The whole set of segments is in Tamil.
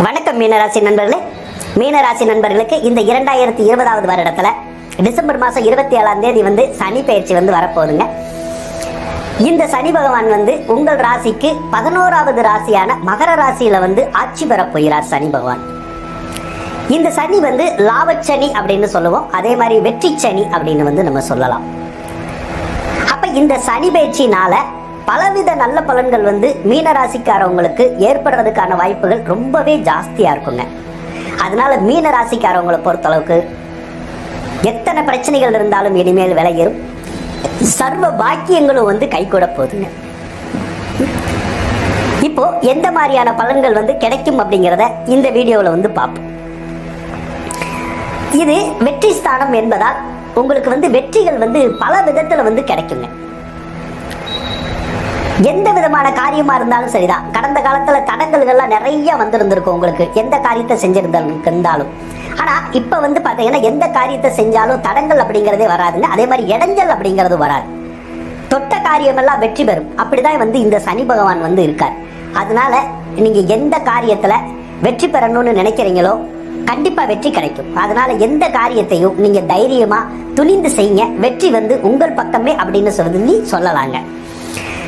வணக்கம் மீனராசி நண்பர்களே. மீனராசி நண்பர்களுக்கு இந்த 2020வது வருடத்துல டிசம்பர் மாதம் 27ஆம் தேதி சனி பயிற்சி வரப்போகுதுங்க. இந்த சனி பகவான் உங்கள் ராசிக்கு 11வது ராசியான மகர ராசியில ஆட்சி பெற போகிறார் சனி பகவான். இந்த சனி லாபச்சனி அப்படின்னு சொல்லுவோம், அதே மாதிரி வெற்றி சனி அப்படின்னு நம்ம சொல்லலாம். அப்ப இந்த சனி பயிற்சினால பலவித நல்ல பலன்கள் மீனராசிக்காரவங்களுக்கு ஏற்படுறதுக்கான வாய்ப்புகள் ரொம்பவே ஜாஸ்தியா இருக்குங்க. அதனால மீனராசிக்காரவங்களை பொறுத்தளவுக்கு எத்தனை பிரச்சனைகள் இருந்தாலும் இனிமேல் விளையும், சர்வ பாக்கியங்களும் கைகூட போகுதுங்க. இப்போ எந்த மாதிரியான பலன்கள் கிடைக்கும் அப்படிங்கிறத இந்த வீடியோவில் பார்ப்போம். இது வெற்றி ஸ்தானம் என்பதால் உங்களுக்கு வெற்றிகள் பல விதத்துல கிடைக்குங்க. எந்த விதமான காரியமா இருந்தாலும் சரிதான். கடந்த காலத்துல தடங்கல்கள்லாம் நிறைய வந்திருந்திருக்கும் உங்களுக்கு, எந்த காரியத்தை செஞ்சிருந்தாலும். ஆனா இப்ப பாத்தீங்கன்னா எந்த காரியத்தை செஞ்சாலும் தடங்கள் அப்படிங்கறதே வராதுங்க. அதே மாதிரி இடைஞ்சல் அப்படிங்கிறது வராது. தொட்ட காரியம் எல்லாம் வெற்றி பெறும். அப்படிதான் இந்த சனி பகவான் இருக்கார். அதனால நீங்க எந்த காரியத்துல வெற்றி பெறணும்னு நினைக்கிறீங்களோ கண்டிப்பா வெற்றி கிடைக்கும். அதனால எந்த காரியத்தையும் நீங்க தைரியமா துணிந்து செய்யுங்க. வெற்றி உங்கள் பக்கமே அப்படின்னு சொல்லலாங்க.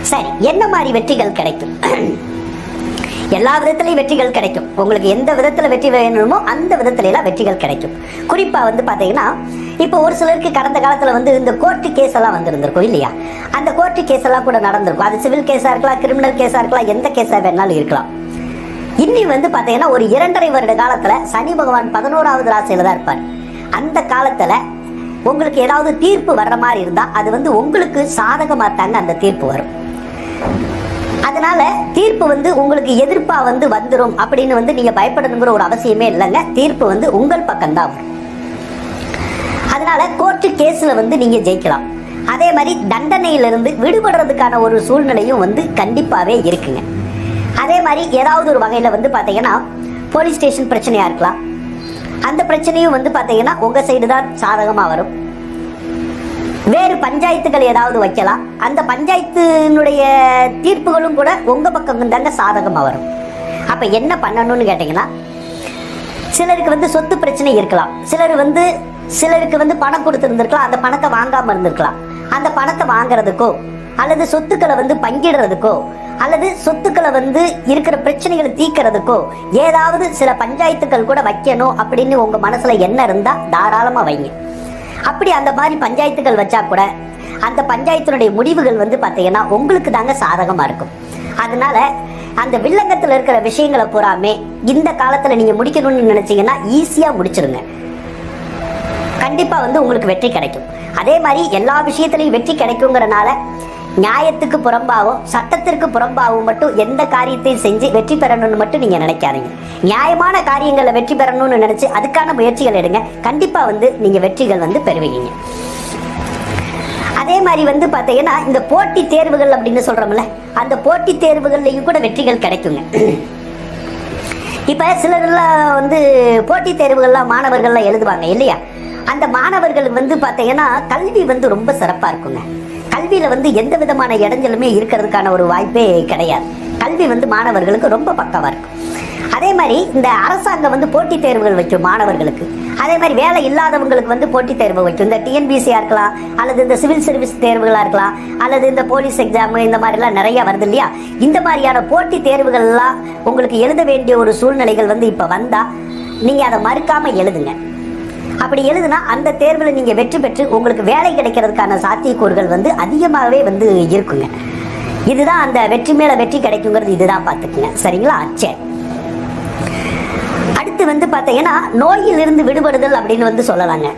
சரி, என்ன மாதிரி வெற்றிகள் கிடைக்கும்? எல்லா விதத்திலையும் வெற்றிகள் கிடைக்கும். உங்களுக்கு எந்த விதத்துல வெற்றி வேணுமோ அந்த விதத்துல எல்லாம் வெற்றிகள் கிடைக்கும். குறிப்பா பாத்தீங்கன்னா இப்போ ஒரு சிலருக்கு கடந்த காலத்துல இந்த கோர்ட்டு கேஸ் எல்லாம் வந்திருந்திருக்கும் இல்லையா? அந்த கோர்ட்டு கேஸ் எல்லாம் கூட நடந்திருக்கும். அது சிவில் கேஸா இருக்கலாம், கிரிமினல் கேஸா இருக்கலாம், எந்த கேஸா வேணாலும் இருக்கலாம். இன்னி பாத்தீங்கன்னா ஒரு 2.5 வருட காலத்துல சனி பகவான் 11வது ராசியில தான் இருப்பார். அந்த காலத்துல உங்களுக்கு ஏதாவது தீர்ப்பு வர்ற மாதிரி இருந்தா அது உங்களுக்கு சாதகமா தாங்க அந்த தீர்ப்பு வரும். அதனால தீர்ப்பு உங்களுக்கு எதிர்ப்பா வந்துரும் அப்படின்னு நீங்க பயப்படணுங்கிற ஒரு அவசியமே இல்லைங்க. தீர்ப்பு உங்கள் பக்கம்தான் வரும். அதனால கோர்ட்டு கேஸ்ல நீங்க ஜெயிக்கலாம். அதே மாதிரி தண்டனையிலிருந்து விடுபடுறதுக்கான ஒரு சூழ்நிலையும் கண்டிப்பாவே இருக்குங்க. அதே மாதிரி ஏதாவது ஒரு வகையில பாத்தீங்கன்னா போலீஸ் ஸ்டேஷன் பிரச்சனையா இருக்கலாம். அந்த பிரச்சனையும் பாத்தீங்கன்னா உங்க சைடு தான் சாதகமா வரும். வேறு பஞ்சாயத்துகள் ஏதாவது வைக்கலாம். அந்த பஞ்சாயத்தினுடைய தீர்ப்புகளும் கூட உங்க பக்கம் தாங்க சாதகமா வரும். அப்ப என்ன பண்ணணும்னு கேட்டீங்கன்னா, சிலருக்கு சொத்து பிரச்சனை இருக்கலாம். சிலருக்கு பணம் கொடுத்திருந்திருக்கலாம். அந்த பணத்தை வாங்காம இருந்திருக்கலாம். அந்த பணத்தை வாங்குறதுக்கோ அல்லது சொத்துக்களை பங்கிடுறதுக்கோ அல்லது சொத்துக்களை இருக்கிற பிரச்சனைகளை தீர்க்கிறதுக்கோ ஏதாவது சில பஞ்சாயத்துக்கள் கூட வைக்கணும் அப்படின்னு உங்க மனசுல என்ன இருந்தா தாராளமா வைங்க. அப்படி அந்த மாதிரி பஞ்சாயத்துகள் வச்சா கூட அந்த பஞ்சாயத்தினுடைய முடிவுகள் பாத்தீங்கன்னா உங்களுக்கு தாங்க சாதகமா இருக்கும். அதனால அந்த வில்லங்கத்துல இருக்கிற விஷயங்களை பூராமே இந்த காலத்துல நீங்க முடிக்கணும்னு நினைச்சீங்கன்னா ஈஸியா முடிச்சிருங்க. கண்டிப்பா உங்களுக்கு வெற்றி கிடைக்கும். அதே மாதிரி எல்லா விஷயத்திலையும் வெற்றி கிடைக்குங்கிறனால நியாயத்துக்கு புறம்பாவும் சட்டத்திற்கு பெறணும்னு மட்டும் எந்த காரியத்தையும் செஞ்சு வெற்றி பெறணும்னு மட்டும் நீங்க நினைக்காதீங்க. நியாயமான காரியங்களை வெற்றி பெறணும்னு நினைச்சு அதுக்கான முயற்சிகள் எடுங்க. கண்டிப்பா நீங்க வெற்றிகள் பெறுவீங்க. அதே மாதிரி பாத்தீங்கன்னா இந்த போட்டி தேர்வுகள் அப்படின்னு சொல்றோம்ல, அந்த போட்டி தேர்வுகள்லயும் கூட வெற்றிகள் கிடைக்குங்க. இப்ப சிலர்லாம் போட்டி தேர்வுகள்லாம் மாணவர்கள்லாம் எழுதுவாங்க இல்லையா? அந்த மாணவர்கள் பாத்தீங்கன்னா கல்வி ரொம்ப சிறப்பா இருக்குங்க. கல்வியில எந்த விதமான இடைஞ்சலுமே இருக்கிறதுக்கான ஒரு வாய்ப்பே கிடையாது. கல்வி மாணவர்களுக்கு ரொம்ப பக்கவா இருக்கும். அதே மாதிரி இந்த அரசாங்கம் போட்டித் தேர்வுகள் வைக்கும் மாணவர்களுக்கு. அதே மாதிரி வேலை இல்லாதவங்களுக்கு போட்டித் தேர்வு வைக்கும். இந்த டிஎன்பிசியா இருக்கலாம், அல்லது இந்த சிவில் சர்வீஸ் தேர்வுகளா இருக்கலாம், அல்லது இந்த போலீஸ் எக்ஸாம், இந்த மாதிரி எல்லாம் நிறைய வருது இல்லையா? இந்த மாதிரியான போட்டி தேர்வுகள் எல்லாம் உங்களுக்கு எழுத வேண்டிய ஒரு சூழ்நிலைகள் இப்ப வந்தா நீங்க அதை மறுக்காம எழுதுங்க. அப்படி எழுதுனா அந்த தேர்வுல நீங்க வெற்றி பெற்று உங்களுக்கு வேலை கிடைக்கிறதுக்கான சாத்தியக்கூறுகள் அதிகமாகவே இருக்குங்க. இதுதான் அந்த வெற்றி மேல வெற்றி கிடைக்குங்கிறது. இதுதான் பாத்துக்குங்க. சரிங்களா? சரி, அடுத்து பாத்தீங்கன்னா நோயிலிருந்து விடுபடுதல் அப்படின்னு சொல்லலாங்க.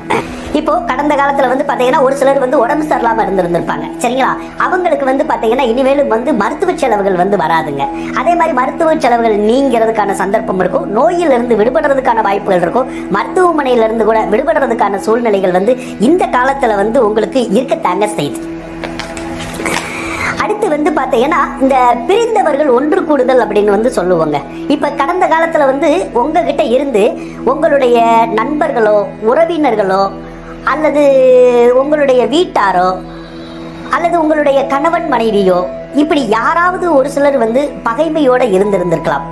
இப்போ கடந்த காலத்துல பாத்தீங்கன்னா ஒரு சிலர் உடம்பு சரியில்லாம இருந்திருப்பாங்க. சரிங்களா? அவங்களுக்கு பாத்தீங்கன்னா இனிமேலும் மருத்துவ செலவுகள் வராதுங்க. அதே மாதிரி மருத்துவ செலவுகள் நீங்கிறதுக்கான சந்தர்ப்பம் இருக்கும். நோயிலிருந்து விடுபடுறதுக்கான வாய்ப்புகள் இருக்கும். மருத்துவமனையில இருந்து கூட விடுபடுறதுக்கான சூழ்நிலைகள் இந்த காலத்துல உங்களுக்கு இருக்கத்தாங்க செய்யுது. அடுத்து பாத்தீங்கன்னா இந்த பிரிந்தவர்கள் ஒன்று கூடுதல் அப்படின்னு சொல்லுவாங்க. இப்ப கடந்த காலத்துல உங்ககிட்ட இருந்து உங்களுடைய நண்பர்களோ உறவினர்களோ அல்லது உங்களுடைய வீட்டாரோ அல்லது உங்களுடைய கணவன் மனைவியோ இப்படி யாராவது ஒரு சிலர் பகைமையோட இருந்திருந்திருக்கலாம்.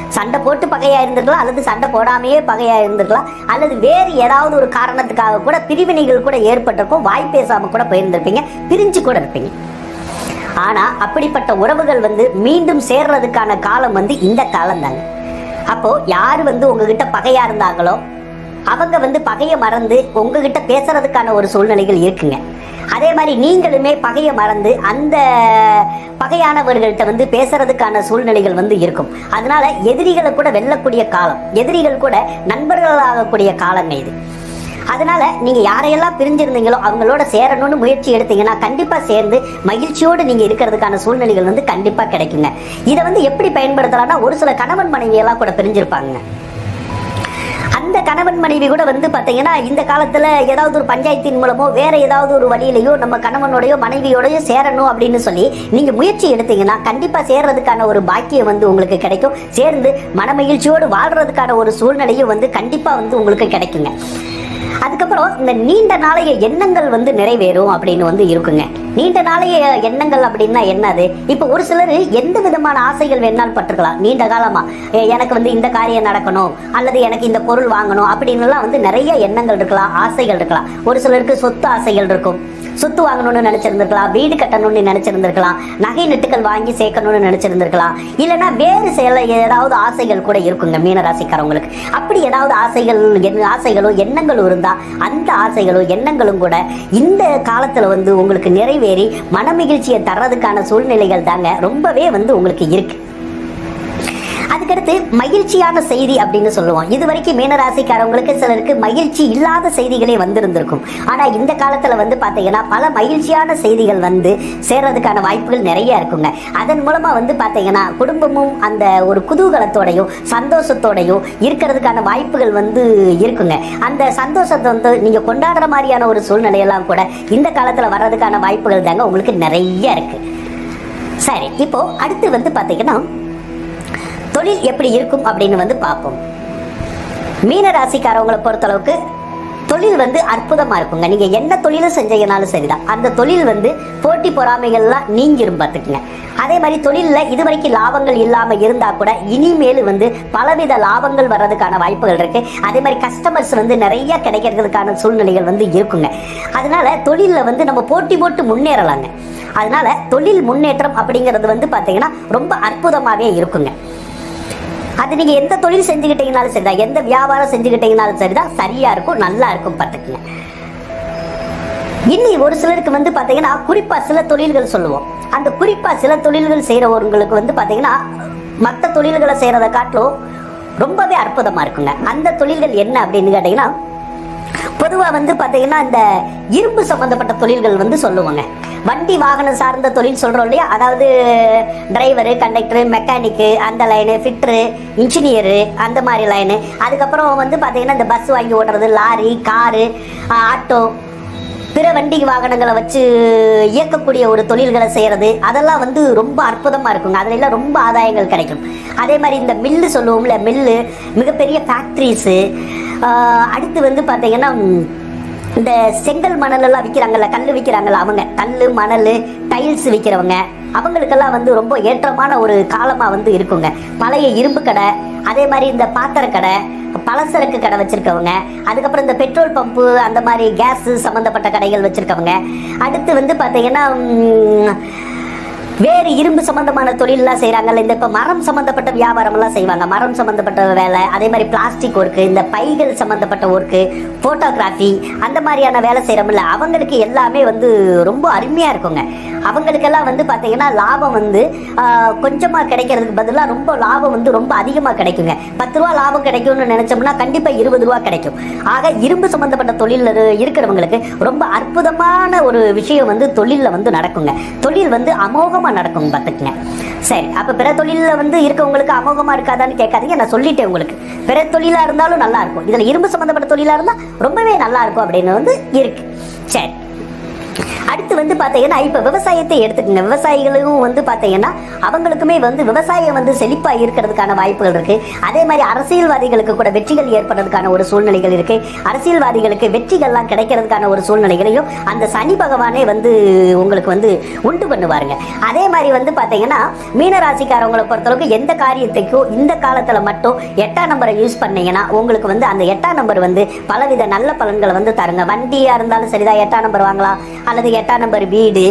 சண்டை போட்டு பகையா இருந்திருக்கலாம், அல்லது சண்டை போடாமையே பகையா இருந்திருக்கலாம், அல்லது வேறு ஏதாவது ஒரு காரணத்துக்காக கூட பிரிவினைகள் கூட ஏற்பட்டிருக்கும், வாய் பேசாம கூட போயிருந்திருப்பீங்க, பிரிஞ்சு கூட இருப்பீங்க. ஆனா அப்படிப்பட்ட உறவுகள் மீண்டும் சேர்றதுக்கான காலம் இந்த காலம் தாங்க. அப்போ யாரு உங்ககிட்ட பகையா இருந்தாங்களோ அவங்க பகையை மறந்து உங்ககிட்ட பேசுறதுக்கான ஒரு சூழ்நிலைகள் இருக்குங்க. அதே மாதிரி நீங்களுமே பகையை மறந்து அந்த பகையானவர்கள்ட்ட பேசுறதுக்கான சூழ்நிலைகள் இருக்கும். அதனால எதிரிகளை கூட வெல்லக்கூடிய காலம், எதிரிகள் கூட நண்பர்களாகக்கூடிய காலங்க இது. அதனால நீங்க யாரையெல்லாம் பிரிஞ்சிருந்தீங்களோ அவங்களோட சேரணும்னு முயற்சி எடுத்தீங்கன்னா கண்டிப்பா சேர்ந்து மகிழ்ச்சியோடு நீங்க இருக்கிறதுக்கான சூழ்நிலைகள் கண்டிப்பா கிடைக்குங்க. இதை எப்படி பயன்படுத்தலாம்னா, ஒரு சில கணவன் மனைவியெல்லாம் கூட பிரிஞ்சிருப்பாங்க. அந்த கணவன் மனைவி கூட பாத்தீங்கன்னா இந்த காலத்துல ஏதாவது ஒரு பஞ்சாயத்தின் மூலமோ வேற ஏதாவது ஒரு வழியிலையோ நம்ம கணவனோடையோ மனைவியோடயோ சேரணும் அப்படின்னு சொல்லி நீங்க முயற்சி எடுத்தீங்கன்னா கண்டிப்பா சேர்றதுக்கான ஒரு பாக்கியம் உங்களுக்கு கிடைக்கும். சேர்ந்து மனமகிழ்ச்சியோடு வாழ்றதுக்கான ஒரு சூழ்நிலையும் கண்டிப்பா உங்களுக்கு கிடைக்குங்க. அதுக்கப்புறம் இந்த நீண்ட நாளைய எண்ணங்கள் நிறைவேறும் அப்படின்னு இருக்குங்க. நீண்ட நாளைய எண்ணங்கள் அப்படின்னா என்னது? இப்ப ஒரு சிலர் எந்த விதமான ஆசைகள் வேணாலும் பட்டிருக்கலாம். நீண்ட காலமா எனக்கு இந்த காரியம் நடக்கணும், அல்லது எனக்கு இந்த பொருள் வாங்கணும் அப்படின்னு எல்லாம் நிறைய எண்ணங்கள் இருக்கலாம், ஆசைகள் இருக்கலாம். ஒரு சிலருக்கு சொத்து ஆசைகள் இருக்கும், சொத்து வாங்கணும்னு நினைச்சிருந்திருக்கலாம், வீடு கட்டணும்னு நினைச்சிருந்திருக்கலாம், நகை நட்டுகள் வாங்கி சேர்க்கணும்னு நினைச்சிருந்திருக்கலாம், இல்லைன்னா வேறு சில ஏதாவது ஆசைகள் கூட இருக்குங்க மீனராசிக்காரவங்களுக்கு. அப்படி ஏதாவது ஆசைகளோ எண்ணங்களும் இருந்தா அந்த ஆசைகளோ எண்ணங்களும் கூட இந்த காலத்துல உங்களுக்கு நிறைவேறி மனமகிழ்ச்சியை தர்றதுக்கான சூழ்நிலைகள் தாங்க ரொம்பவே உங்களுக்கு இருக்கு. அதுக்கடுத்து மகிழ்ச்சியான செய்தி அப்படின்னு சொல்லுவோம். இது வரைக்கும் மீனராசிக்காரவங்களுக்கு சிலருக்கு மகிழ்ச்சி இல்லாத செய்திகளே வந்திருந்திருக்கும். ஆனா இந்த காலத்துல பாத்தீங்கன்னா பல மகிழ்ச்சியான செய்திகள் சேர்றதுக்கான வாய்ப்புகள் நிறைய இருக்குங்க. அதன் மூலமா பாத்தீங்கன்னா குடும்பமும் அந்த ஒரு குதூகலத்தோடையும் சந்தோஷத்தோடையும் இருக்கிறதுக்கான வாய்ப்புகள் இருக்குங்க. அந்த சந்தோஷத்தை நீங்க கொண்டாடுற மாதிரியான ஒரு சூழ்நிலையெல்லாம் கூட இந்த காலத்துல வர்றதுக்கான வாய்ப்புகள் தாங்க உங்களுக்கு நிறைய இருக்கு. சரி, இப்போ அடுத்து பாத்தீங்கன்னா தொழில் எப்படி இருக்கும் அப்படின்னு பார்ப்போம். மீன ராசிக்காரவங்களை பொறுத்தளவுக்கு தொழில் அற்புதமா இருக்குங்க. நீங்க என்ன தொழிலும் செஞ்சீங்கனாலும் சரிதான், அந்த தொழில் போட்டி பொறாமைகள்லாம் நீங்கிரும் பார்த்துக்குங்க. அதே மாதிரி தொழில்ல இதுவரைக்கும் லாபங்கள் இல்லாம இருந்தா கூட இனிமேல் பலவித லாபங்கள் வர்றதுக்கான வாய்ப்புகள் இருக்கு. அதே மாதிரி கஸ்டமர்ஸ் நிறைய கிடைக்கிறதுக்கான சூழ்நிலைகள் இருக்குங்க. அதனால தொழில்ல நம்ம போட்டி போட்டு முன்னேறலாங்க. அதனால தொழில் முன்னேற்றம் அப்படிங்கிறது பாத்தீங்கன்னா ரொம்ப அற்புதமாவே இருக்குங்க. அது நீங்க எந்த தொழில் செஞ்சுக்கிட்டீங்கனாலும் சரிதான், எந்த வியாபாரம் செஞ்சுக்கிட்டீங்கனாலும் சரிதான், சரியா இருக்கும், நல்லா இருக்கும் பார்த்துக்கங்க. இன்னும் ஒரு சிலருக்கு பாத்தீங்கன்னா குறிப்பா சில தொழில்கள் சொல்லுவோம். அந்த குறிப்பா சில தொழில்கள் செய்யறவங்களுக்கு பாத்தீங்கன்னா மற்ற தொழில்களை செய்யறதை காட்டிலும் ரொம்பவே அற்புதமா இருக்குங்க. அந்த தொழில்கள் என்ன அப்படின்னு கேட்டீங்கன்னா, பொதுவா பாத்தீங்கன்னா இந்த இரும்பு சம்பந்தப்பட்ட தொழில்கள் சொல்லுவாங்க. வண்டி வாகனம் சார்ந்த தொழில் சொல்றோம் இல்லையா, அதாவது டிரைவரு, கண்டக்டர், மெக்கானிக்கு, அந்த லைனு, ஃபிட்டரு, இன்ஜினியரு, அந்த மாதிரி லைனு. அதுக்கப்புறம் பாத்தீங்கன்னா இந்த பஸ் வாங்கி ஓட்டுறது, லாரி, காரு, ஆட்டோ, பிற வண்டி வாகனங்களை வச்சு இயக்கக்கூடிய ஒரு தொழில்களை செய்யறது, அதெல்லாம் ரொம்ப அற்புதமா இருக்குங்க. அதுல எல்லாம் ரொம்ப ஆதாயங்கள் கிடைக்கும். அதே மாதிரி இந்த மில்லு சொல்லுவோம்ல, மில்லு, மிகப்பெரிய ஃபேக்ட்ரிஸு, அடுத்து பாத்தீங்கன்னா இந்த செங்கல் மணல் எல்லாம் விற்கிறாங்கல்ல, கல் விற்கிறாங்கல்ல, அவங்க கல் மணல் டைல்ஸ் விற்கிறவங்க, அவங்களுக்கெல்லாம் ரொம்ப ஏற்றமான ஒரு காலமா இருக்குங்க. பழைய இரும்பு கடை, அதே மாதிரி இந்த பாத்திர கடை, பலசரக்கு கடை வச்சிருக்கவங்க, அதுக்கப்புறம் இந்த பெட்ரோல் பம்பு, அந்த மாதிரி கேஸ் சம்பந்தப்பட்ட கடைகள் வச்சிருக்கவங்க, அடுத்து பாத்தீங்கன்னா வேறு இரும்பு சம்பந்தமான தொழிலெல்லாம் செய்கிறாங்கல்ல, இந்த இப்போ மரம் சம்மந்தப்பட்ட வியாபாரமெல்லாம் செய்வாங்க, மரம் சம்மந்தப்பட்ட வேலை, அதே மாதிரி பிளாஸ்டிக் ஒர்க்கு, இந்த பைகள் சம்மந்தப்பட்ட ஒர்க்கு, ஃபோட்டோகிராஃபி, அந்த மாதிரியான வேலை செய்கிறோம்ல, அவங்களுக்கு எல்லாமே ரொம்ப அருமையாக இருக்குங்க. அவங்களுக்கெல்லாம் பார்த்தீங்கன்னா லாபம் கொஞ்சமாக கிடைக்கிறதுக்கு பதிலாக ரொம்ப லாபம் ரொம்ப அதிகமாக கிடைக்குங்க. 10 ரூபா லாபம் கிடைக்கும்னு நினச்சோம்னா கண்டிப்பாக 20 ரூபா கிடைக்கும். ஆக இரும்பு சம்மந்தப்பட்ட தொழில் இருக்கிறவங்களுக்கு ரொம்ப அற்புதமான ஒரு விஷயம் தொழிலில் நடக்குங்க. தொழில் அமோகமாக நடக்கும் பார்த்துக்குங்க. சரி, அப்ப பிற தொழில இருக்கவங்களுக்கு அமோகமா இருக்காதான்னு கேட்காதீங்க, நான் சொல்லிட்டேன் உங்களுக்கு. பிற தொழிலா இருந்தாலும் நல்லா இருக்கும், இதுல இரும்பு சம்பந்தப்பட்ட தொழிலா இருந்தா ரொம்பவே நல்லா இருக்கும் அப்படின்னு இருக்கு. சரி, அடுத்து வந்து பாத்தீங்கன்னா இப்ப விவசாயத்தை எடுத்துக்கங்க. விவசாயிகளும் வந்து பாத்தீங்கன்னா அவங்களுக்குமே வந்து விவசாயம் வந்து செழிப்பா இருக்கிறதுக்கான வாய்ப்புகள் இருக்கு. அதே மாதிரி அரசியல்வாதிகளுக்கு கூட வெற்றிகள் ஏற்படுறதுக்கான ஒரு சூழ்நிலைகள் இருக்கு. அரசியல்வாதிகளுக்கு வெற்றிகள்லாம் கிடைக்கிறதுக்கான ஒரு சூழ்நிலைகளையும் அந்த சனி பகவானே வந்து உங்களுக்கு வந்து உண்டு பண்ணுவாருங்க. அதே மாதிரி வந்து பாத்தீங்கன்னா மீனராசிக்காரவங்களை பொறுத்தளவுக்கு எந்த காரியத்தைக்கும் இந்த காலத்துல மட்டும் 8ஆம் நம்பரை யூஸ் பண்ணீங்கன்னா உங்களுக்கு வந்து அந்த 8ஆம் நம்பர் வந்து பலவித நல்ல பலன்களை வந்து தருங்க. வண்டியா இருந்தாலும் சரிதான் 8ஆம் நம்பர் வாங்கலாம், அல்லது 8ஆம் நம்பர் வீடு,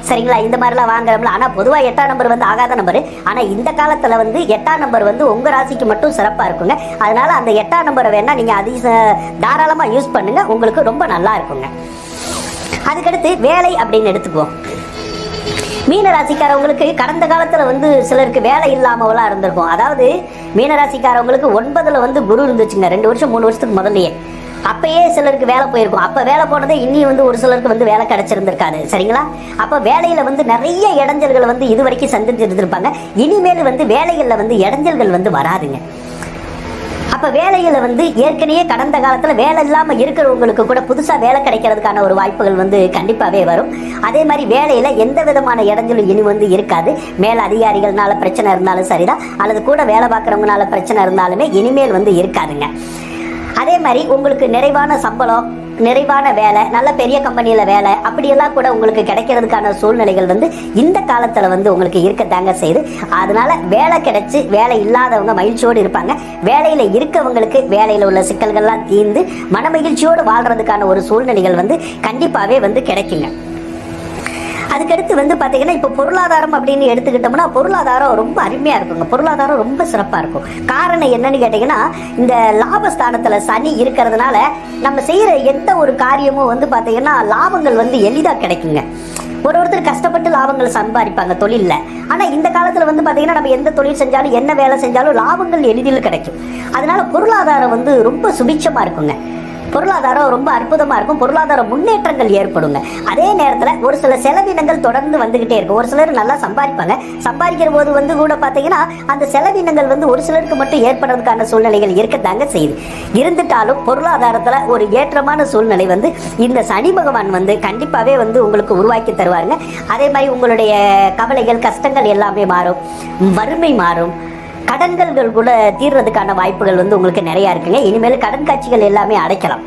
சரிங்களா, இந்த மாதிரிலாம் வாங்குறோம்ல. ஆனா பொதுவா 8ஆம் நம்பர் வந்து ஆகாத நம்பர். ஆனா இந்த காலத்துல வந்து 8ஆம் நம்பர் வந்து உங்க ராசிக்கு மட்டும் சிறப்பா இருக்குங்க. அதனால அந்த 8ஆம் நம்பரை வேணா நீங்க தாராளமா யூஸ் பண்ணுங்க, உங்களுக்கு ரொம்ப நல்லா இருக்குங்க. அதுக்கடுத்து வேலை அப்படின்னு எடுத்துக்குவோம். மீனராசிக்காரவங்களுக்கு கடந்த காலத்துல வந்து சிலருக்கு வேலை இல்லாமலாம் இருந்திருக்கும். அதாவது மீனராசிக்காரவங்களுக்கு 9ல் வந்து குரு இருந்துச்சுங்க, 2 வருஷம் 3 வருஷத்துக்கு முதல்லயே. அப்பயே சிலருக்கு வேலை போயிருக்கும். அப்ப வேலை போனதே இன்னி வந்து ஒரு சிலருக்கு வந்து வேலை கிடைச்சிருந்திருக்காது, சரிங்களா. அப்ப வேலையில வந்து நிறைய இடைஞ்சல்கள் வந்து இது வரைக்கும் சந்திச்சிருந்திருப்பாங்க. இனிமேல் வந்து வேலைகள்ல வந்து இடைஞ்சல்கள் வந்து வராதுங்க. அப்ப வேலையில வந்து ஏற்கனவே கடந்த காலத்துல வேலை இல்லாம இருக்கிறவங்களுக்கு கூட புதுசா வேலை கிடைக்கிறதுக்கான ஒரு வாய்ப்புகள் வந்து கண்டிப்பாவே வரும். அதே மாதிரி வேலையில எந்த விதமான இடைஞ்சலும் இனி வந்து இருக்காது. மேல அதிகாரிகள்னால பிரச்சனை இருந்தாலும் சரிதான், அல்லது கூட வேலை பார்க்கறவங்கனால பிரச்சனை இருந்தாலுமே இனிமேல் வந்து இருக்காதுங்க. அதே மாதிரி உங்களுக்கு நிறைவான சம்பளம், நிறைவான வேலை, நல்ல பெரிய கம்பெனியில வேலை அப்படியெல்லாம் கூட உங்களுக்கு கிடைக்கிறதுக்கான சூழ்நிலைகள் வந்து இந்த காலத்துல வந்து உங்களுக்கு இருக்கத்தாங்க செய்யுது. அதனால வேலை கிடைச்சு வேலை இல்லாதவங்க மகிழ்ச்சியோடு இருப்பாங்க. வேலையில இருக்கவங்களுக்கு வேலையில உள்ள சிக்கல்கள்லாம் தீர்ந்து மனமகிழ்ச்சியோடு வாழ்றதுக்கான ஒரு சூழ்நிலைகள் வந்து கண்டிப்பாவே வந்து கிடைக்குங்க. அதுக்கடுத்து வந்து பாத்தீங்கன்னா இப்ப பொருளாதாரம் அப்படின்னு எடுத்துக்கிட்டோம்னா பொருளாதாரம் ரொம்ப அருமையா இருக்குங்க. பொருளாதாரம் ரொம்ப சிறப்பா இருக்கும். காரணம் என்னன்னு கேட்டீங்கன்னா இந்த லாபஸ்தானத்துல சனி இருக்கிறதுனால நம்ம செய்யற எந்த ஒரு காரியமும் வந்து பாத்தீங்கன்னா லாபங்கள் வந்து எளிதா கிடைக்குங்க. ஒருத்தர் கஷ்டப்பட்டு லாபங்கள் சம்பாதிப்பாங்க தொழில்ல. ஆனா இந்த காலத்துல வந்து பாத்தீங்கன்னா நம்ம எந்த தொழில் செஞ்சாலும் என்ன வேலை செஞ்சாலும் லாபங்கள் எளிதில் கிடைக்கும். அதனால பொருளாதாரம் வந்து ரொம்ப சுபிட்சமா இருக்குங்க. பொருளாதாரம் ரொம்ப அற்புதமா இருக்கும். பொருளாதார முன்னேற்றங்கள் ஏற்படுங்க. அதே நேரத்துல ஒரு சில செலவினங்கள் தொடர்ந்து வந்துகிட்டே இருக்கும். ஒரு சிலர் நல்லா சம்பாதிப்பாங்க. சம்பாதிக்கிற போது வந்து கூட பாத்தீங்கன்னா அந்த செலவினங்கள் வந்து ஒரு சிலருக்கு மட்டும் ஏற்படுறதுக்கான சூழ்நிலைகள் இருக்கத்தாங்க செய்யுது. இருந்துட்டாலும் பொருளாதாரத்துல ஒரு ஏற்றமான சூழ்நிலை வந்து இந்த சனி பகவான் வந்து கண்டிப்பாவே வந்து உங்களுக்கு உருவாக்கி தருவாருங்க. அதே மாதிரி உங்களுடைய கவலைகள் கஷ்டங்கள் எல்லாமே மாறும், வறுமை மாறும், கடன்கள் கூட தீர்றதுக்கான வாய்ப்புகள் வந்து உங்களுக்கு நிறைய இருக்குங்க. இனிமேல் கடன் காட்சிகள் எல்லாமே அடைக்கலாம்.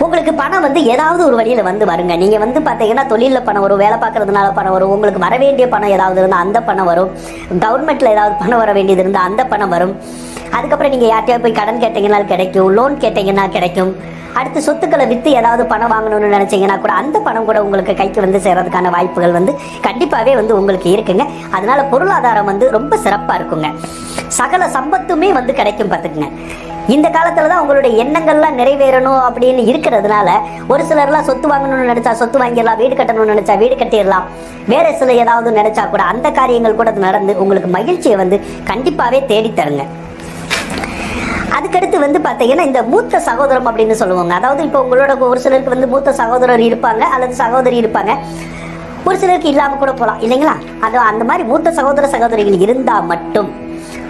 உங்களுக்கு பணம் வந்து ஏதாவது ஒரு வழியில வந்து வருங்க. நீங்க வந்து பாத்தீங்கன்னா தொழில பணம் வரும், வேலை பார்க்கறதுனால பணம் வரும், உங்களுக்கு வர வேண்டிய பணம் ஏதாவது இருந்தா அந்த பணம் வரும், கவர்மெண்ட்ல ஏதாவது பணம் வர வேண்டியது இருந்தா அந்த பணம் வரும். அதுக்கப்புறம் நீங்க யார்ட்டையா போய் கடன் கேட்டீங்கன்னா கிடைக்கும், லோன் கேட்டீங்கன்னா கிடைக்கும். அடுத்து சொத்துக்களை வித்து ஏதாவது பணம் வாங்கணும்னு நினைச்சீங்கன்னா கூட அந்த பணம் கூட உங்களுக்கு கைக்கு வந்து சேர்றதுக்கான வாய்ப்புகள் வந்து கண்டிப்பாவே வந்து உங்களுக்கு இருக்குங்க. அதனால பொருளாதாரம் வந்து ரொம்ப சிறப்பா இருக்குங்க. சகல சம்பத்துமே வந்து கிடைக்கும் பார்த்துக்குங்க. இந்த காலத்துலதான் உங்களுடைய எண்ணங்கள்லாம் நிறைவேறணும் அப்படின்னு இருக்கிறதுனால ஒரு சிலர்லாம் சொத்து வாங்கணும்னு நினைச்சா சொத்து வாங்கிடலாம், வீடு கட்டணும்னு நினைச்சா வீடு கட்டிடலாம். வேற சில ஏதாவது நினைச்சா கூட அந்த காரியங்கள் கூட நடந்து உங்களுக்கு மகிழ்ச்சியை வந்து கண்டிப்பாவே தேடித்தருங்க. அதுக்கடுத்து வந்து பாத்தீங்கன்னா இந்த மூத்த சகோதரம் அப்படின்னு சொல்லுவாங்க. அதாவது இப்போ உங்களோட ஒரு சிலருக்கு வந்து மூத்த சகோதரர் இருப்பாங்க அல்லது சகோதரி இருப்பாங்க, ஒரு சிலருக்கு இல்லாம கூட போகலாம் இல்லைங்களா. அது அந்த மாதிரி மூத்த சகோதர சகோதரிகள் இருந்தா மட்டும்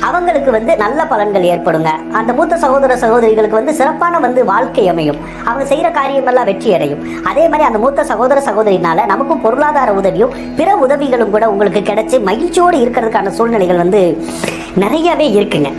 அவங்களுக்கு வந்து நல்ல பலன்கள் ஏற்படுங்க. அந்த மூத்த சகோதர சகோதரிகளுக்கு வந்து சிறப்பான வந்து வாழ்க்கை அமையும், அவங்க செய்யற காரியம் எல்லாம் வெற்றி அடையும். அதே மாதிரி அந்த மூத்த சகோதர சகோதரினால நமக்கும் பொருளாதார உதவியும் பிற உதவிகளும் கூட உங்களுக்கு கிடைச்சு மகிழ்ச்சியோடு இருக்கிறதுக்கான சூழ்நிலைகள் வந்து நிறையவே இருக்குங்க.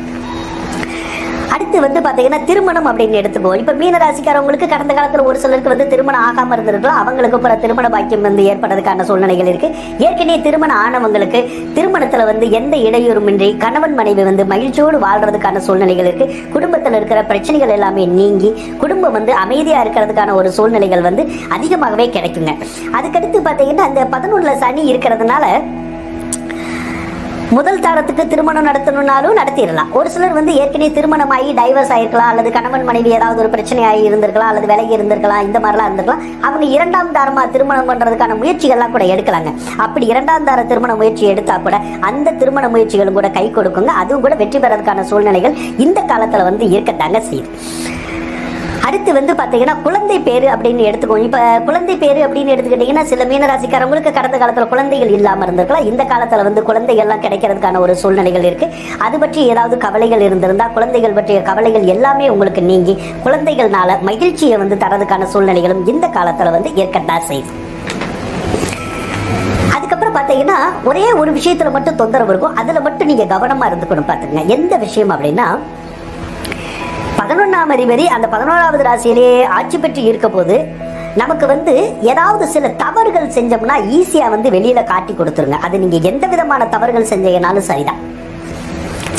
அடுத்து வந்து பாத்தீங்கன்னா திருமணம் அப்படின்னு எடுத்துக்குவோம். இப்ப மீனராசிக்காரவங்களுக்கு கடந்த காலத்துல ஒரு சிலருக்கு வந்து திருமணம் ஆகாம இருந்திருக்கலாம். அவங்களுக்கு அப்புறம் திருமண பாக்கியம் வந்து ஏற்படுறதுக்கான சூழ்நிலைகள் இருக்கு. ஏற்கனவே திருமணம் ஆனவங்களுக்கு திருமணத்துல வந்து எந்த இடையூறுமின்றி கணவன் மனைவி வந்து மகிழ்ச்சியோடு வாழ்றதுக்கான சூழ்நிலைகள் இருக்கு. குடும்பத்துல இருக்கிற பிரச்சனைகள் எல்லாமே நீங்கி குடும்பம் வந்து அமைதியா இருக்கிறதுக்கான ஒரு சூழ்நிலைகள் வந்து அதிகமாகவே கிடைக்குங்க. அதுக்கடுத்து பாத்தீங்கன்னா அந்த 11ல் சனி இருக்கிறதுனால முதல் தாரத்துக்கு திருமணம் நடத்தணும்னாலும் நடத்திடலாம். ஒரு சிலர் வந்து ஏற்கனவே திருமணம் ஆகி டைவர்ஸ் ஆயிருக்கலாம், அல்லது கணவன் மனைவி ஏதாவது ஒரு பிரச்சனை ஆகி இருந்திருக்கலாம், அல்லது விலகி இருந்திருக்கலாம், இந்த மாதிரிலாம் இருந்திருக்கலாம். அவங்க 2ஆம் தாரமா திருமணம் பண்றதுக்கான முயற்சிகள்லாம் கூட எடுக்கலாங்க. அப்படி 2ஆம் தார திருமண முயற்சி எடுத்தா கூட அந்த திருமண முயற்சிகளும் கூட கை கொடுக்குங்க. அதுவும் கூட வெற்றி பெறதுக்கான சூழ்நிலைகள் இந்த காலத்துல வந்து இருக்கத்தாங்க செய்யுது. அடுத்து வந்து பாத்தீங்கன்னா குழந்தை பேரு அப்படின்னு எடுத்துக்கோங்க. இப்ப குழந்தை பேரு அப்படின்னு எடுத்துக்கிட்டீங்கன்னா சில மீனராசிக்காரங்களுக்கு கடந்த காலத்துல குழந்தைகள் இல்லாம இருந்திருக்கலாம். இந்த காலத்துல வந்து குழந்தைகள்லாம் கிடைக்கிறதுக்கான ஒரு சூழ்நிலைகள் இருக்கு. அது பற்றி ஏதாவது கவலைகள் இருந்திருந்தா குழந்தைகள் பற்றிய கவலைகள் எல்லாமே உங்களுக்கு நீங்கி குழந்தைகள்னால மகிழ்ச்சியை வந்து தரதுக்கான சூழ்நிலைகளும் இந்த காலத்துல வந்து ஏற்கத்தான் செய்யுது. பாத்தீங்கன்னா ஒரே ஒரு விஷயத்துல மட்டும் தொந்தரவு இருக்கும், அதுல மட்டும் நீங்க கவனமா இருந்துக்கணும். பாத்துங்க எந்த விஷயம் அப்படின்னா, 11ஆம் அதிபதி அந்த 11வது ராசியிலே ஆட்சி பெற்று இருக்க போது நமக்கு ஏதாவது சில தவறுகள் செஞ்சோம்னா ஈஸியா வெளியில காட்டி கொடுத்துருங்க. அது நீங்க எந்த விதமான தவறுகள் செஞ்சீங்கனாலும் சரிதான்,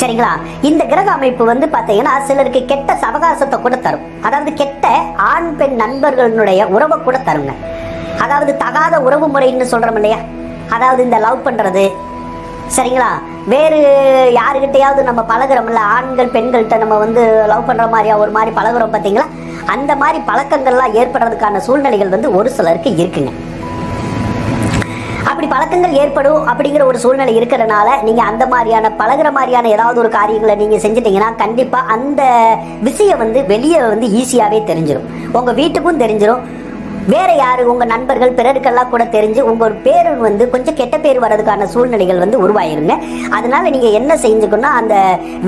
சரிங்களா? இந்த கிரக அமைப்பு பாத்தீங்கன்னா சிலருக்கு கெட்ட சவகாசத்தை கூட தரும். அதாவது கெட்ட ஆண் பெண் நண்பர்களுடைய உறவை கூட தருங்க. அதாவது தகாத உறவு முறைன்னு சொல்றோம் இல்லையா, அதாவது இந்த லவ் பண்றது, சரிங்களா? வேறு யாருக்கிட்டையாவது நம்ம பழகிறோம்ல, ஆண்கள் பெண்கள்கிட்ட நம்ம லவ் பண்ற மாதிரியா ஒரு மாதிரி பழகிறோம் பார்த்தீங்களா, அந்த மாதிரி பழக்கங்கள்லாம் ஏற்படுறதுக்கான சூழ்நிலைகள் ஒரு சிலருக்கு இருக்குங்க. அப்படி பழக்கங்கள் ஏற்படும் அப்படிங்கிற ஒரு சூழ்நிலை இருக்கிறதுனால நீங்க அந்த மாதிரியான பழகிற மாதிரியான ஏதாவது ஒரு காரியங்களை நீங்க செஞ்சிட்டீங்கன்னா கண்டிப்பா அந்த விஷயம் வெளியே ஈஸியாவே தெரிஞ்சிடும், உங்க வீட்டுக்கும் தெரிஞ்சிடும், வேற யாரு உங்க நண்பர்கள் பிறருக்கெல்லாம் கூட தெரிஞ்சு உங்க ஒரு பேரு கொஞ்சம் கெட்ட பேர் வர்றதுக்கான சூழ்நிலைகள் உருவாயிருங்க. அதனால நீங்க என்ன செஞ்சுக்கணும், அந்த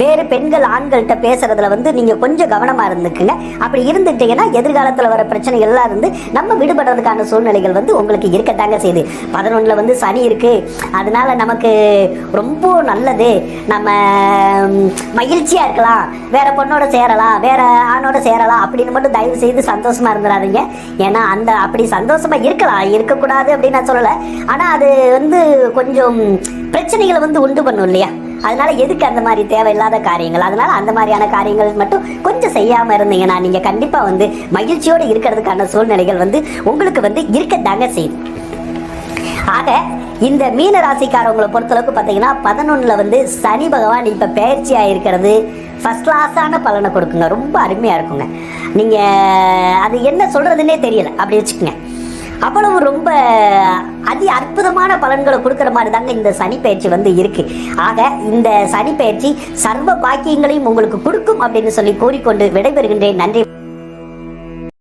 வேறு பெண்கள் ஆண்கள்கிட்ட பேசுறதுல நீங்க கொஞ்சம் கவனமா இருந்துக்குங்க. அப்படி இருந்துட்டீங்கன்னா எதிர்காலத்துல வர பிரச்சனைகள் எல்லாம் நம்ம விடுபடுறதுக்கான சூழ்நிலைகள் உங்களுக்கு இருக்கத்தாங்க செய்யுது. 11ல சனி இருக்கு, அதனால நமக்கு ரொம்ப நல்லது, நம்ம மகிழ்ச்சியா இருக்கலாம், வேற பொண்ணோட சேரலாம், வேற ஆணோட சேரலாம் அப்படின்னு மட்டும் தயவு செய்து சந்தோஷமா இருந்துடாதீங்க. ஏன்னா அந்த அப்படி சந்தோஷமா இருக்கலாம், இருக்கக்கூடாது அப்படின்னு நான் சொல்லல, ஆனா அது கொஞ்சம் பிரச்சனைகளை உண்டு பண்ணும் இல்லையா, அதனால எதுக்கு அந்த மாதிரி தேவையில்லாத காரியங்கள், அதனால அந்த மாதிரியான காரியங்கள் மட்டும் கொஞ்சம் செய்யாம இருந்தீங்கன்னா நீங்க கண்டிப்பா மகிழ்ச்சியோடு இருக்கிறதுக்கான சூழ்நிலைகள் உங்களுக்கு இருக்கத்தாங்க செய்யுது. ஆக இந்த மீன ராசிக்காரவங்களை பொறுத்தளவுக்கு பார்த்தீங்கன்னா 11ல சனி பகவான் இப்ப பயிற்சி ஆயிருக்கிறது ஃபர்ஸ்ட் கிளாஸான பலனை கொடுக்குங்க, ரொம்ப அருமையா இருக்குங்க. நீங்க அது என்ன சொல்றதுன்னே தெரியல, அப்படி வச்சுக்கோங்க. அவ்வளவு ரொம்ப அதி அற்புதமான பலன்களை கொடுக்கிற மாதிரி தாங்க இந்த சனி பயிற்சி இருக்கு. ஆக இந்த சனி பயிற்சி சர்வ பாக்கியங்களையும் உங்களுக்கு கொடுக்கும் அப்படின்னு சொல்லி கூறிக்கொண்டு விடைபெறுகின்றேன். நன்றி.